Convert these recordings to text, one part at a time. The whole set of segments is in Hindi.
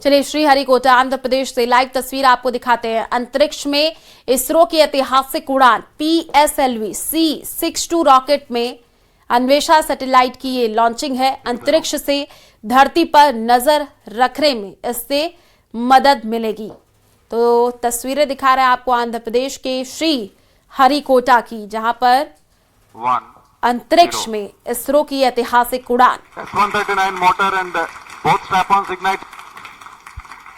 चलिए श्रीहरिकोटा आंध्र प्रदेश से लाइव तस्वीर आपको दिखाते हैं। अंतरिक्ष में इसरो की ऐतिहासिक उड़ान PSLV C-62 रॉकेट में अन्वेषा सैटेलाइट की ये लॉन्चिंग है। अंतरिक्ष से धरती पर नजर रखने में इससे मदद मिलेगी। तो तस्वीरें दिखा रहे हैं आपको आंध्र प्रदेश के श्रीहरिकोटा की, जहां पर अंतरिक्ष में इसरो की ऐतिहासिक उड़ान। S139 motor and both strap-ons ignite.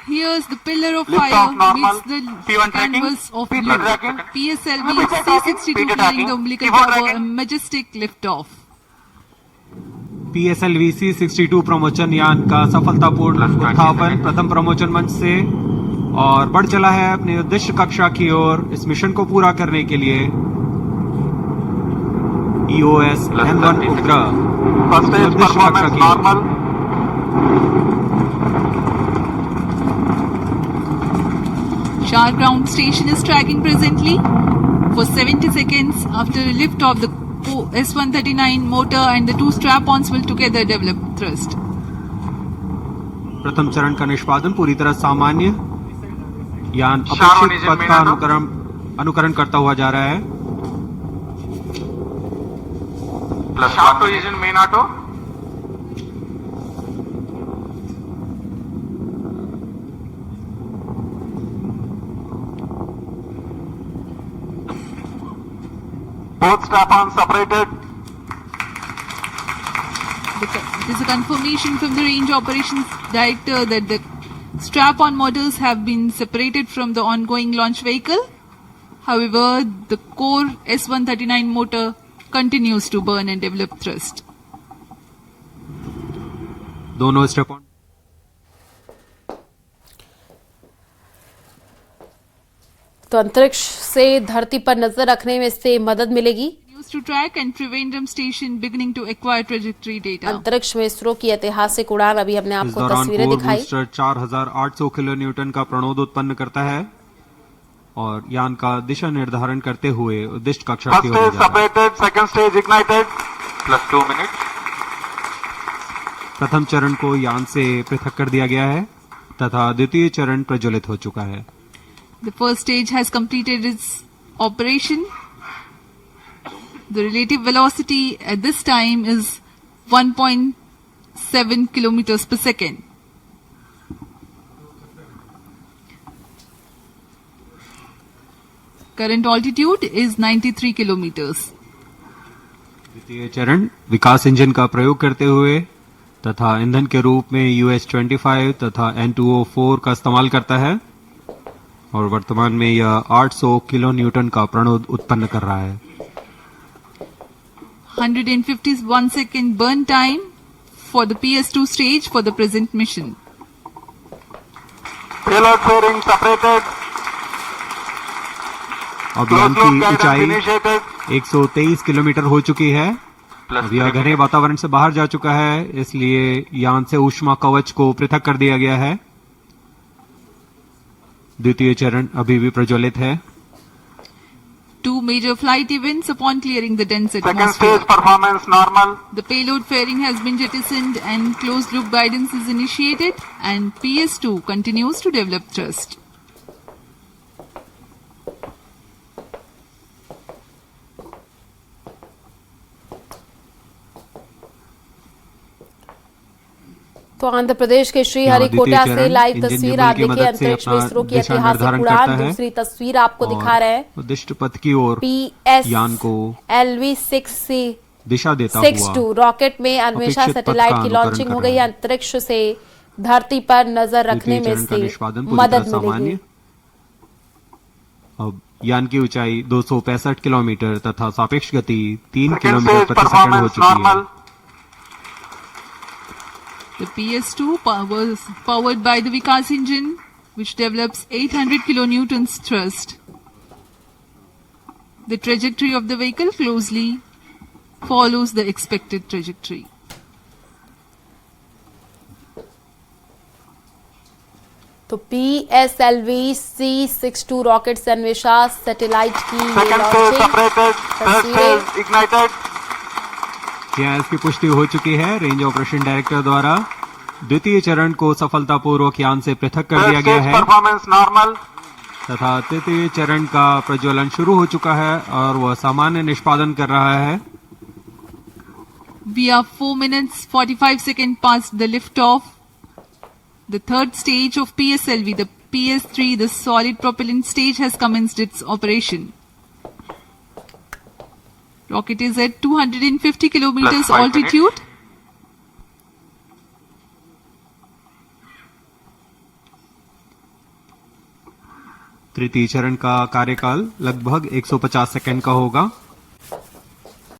Here's the pillar of Lift fire off normal. meets the P1 tracking. canvas of P2 blue. tracking. PSLV P2 tracking. C-62 P2 clearing tracking. the umbilical P4 cover, a tracking. majestic liftoff. PSLV C-62 प्रमोचन यान का सफलतापूर्ण उत्थापन प्रथम प्रमोचन मंच से और बढ़ चला है अपने उद्देश्य कक्षा की ओर। इस मिशन को पूरा करने के लिए EOS N1 उपग्रह First stage उद्देश्य कक्षा performance की ओर। normal. Shar ground station is tracking presently. For 70 seconds after liftoff, the S139 motor and the two strap-ons will together develop thrust. प्रथम चरण का निष्पादन पूरी तरह सामान्य। यान Sharp अपेक्षित पथ का origin अनुकरण करता हुआ जा रहा है। Plus sharp origin main auto. Both strap-ons separated. It is a confirmation from the range operations director that the strap-on motors have been separated from the ongoing launch vehicle. However, the core S139 motor continues to burn and develop thrust. दोनों स्टेप ऑन तो अंतरिक्ष से धरती पर नजर रखने में इससे मदद मिलेगी। Used to track and Trivandrum station beginning to acquire trajectory data. अंतरिक्ष में इसरो की ऐतिहासिक उड़ान अभी हमने इस आपको दौरान तस्वीरें कोर दिखाई। बूस्टर 4800 किलो न्यूटन का प्रणोद उत्पन्न करता है और यान का दिशा निर्धारण करते हुए उद्दिष्ट कक्षा First की ओर stage ले जा रहा है। separated, second stage ignited. Plus 2 minutes. प्रथम चरण को यान से पृथक कर दिया गया है तथा द्वितीय चरण प्रज्वलित हो चुका है। The first stage has completed its operation. The relative velocity at this time is 1.7 kilometers per second. Current altitude is 93 kilometers. द्वितीय चरण विकास इंजन का प्रयोग करते हुए तथा ईंधन के रूप में US-25 तथा N2O4 का इस्तेमाल करता है और वर्तमान में यह 800 किलो न्यूटन का प्रणोद उत्पन्न कर रहा है। 151 second burn time for the PS2 stage for the present mission. Payload fairing separated. अब यान Close loop की guidance ऊंचाई initiated. 123 किलोमीटर हो चुकी है। अब यह घने वातावरण से बाहर जा चुका है, इसलिए यान से ऊष्मा कवच को पृथक कर दिया गया है। द्वितीय चरण अभी भी प्रज्वलित है। Two major flight events upon clearing the dense Second atmosphere. stage performance normal. The payload fairing has been jettisoned and closed loop guidance is initiated and PS2 continues to develop thrust. तो आंध्र प्रदेश के श्रीहरिकोटा से लाइव इंजन तस्वीर न्यूमल आप की देखिए। मदद से अंतरिक्ष में अपना इसरो की दिशा ऐतिहासिक निर्धारण उड़ान। करता है दूसरी तस्वीर आपको दिखा रहे हैं। उद्दिष्ट पथ की ओर यान को PSLV दिशा देता हुआ C-62 रॉकेट में अन्वेषा अपेक्षित पथ सैटेलाइट का की अनुकरण लॉन्चिंग कर हो रहा गई। है। अंतरिक्ष से धरती पर नजर रखने द्वितीय में चरण का इससे निष्पादन पूरी मदद तरह मिलेगी। सामान्य। अब यान की ऊंचाई 265 किलोमीटर तथा सापेक्ष गति 3 Second किलोमीटर stage प्रति सेकंड हो performance चुकी है। normal. The PS2 was powered by the Vikas engine, which develops 800 kilonewtons thrust. The trajectory of the vehicle closely follows the expected trajectory. तो PSLV C-62 रॉकेट से अन्वेषा सैटेलाइट की Second stage separated. Third stage ignited. यहाँ इसकी पुष्टि हो चुकी है रेंज ऑपरेशन डायरेक्टर द्वारा द्वितीय चरण को सफलतापूर्वक यान से पृथक कर Third दिया गया stage है performance normal. तथा तृतीय चरण का प्रज्वलन शुरू हो चुका है और वह सामान्य निष्पादन कर रहा है। We are 4 minutes 45 seconds past the liftoff. The third stage of PSLV, the PS3, the solid propellant stage, has commenced its operation. Rocket is at 250 kilometers Plus 5 altitude. तृतीय चरण का कार्यकाल लगभग 150 सेकंड का होगा।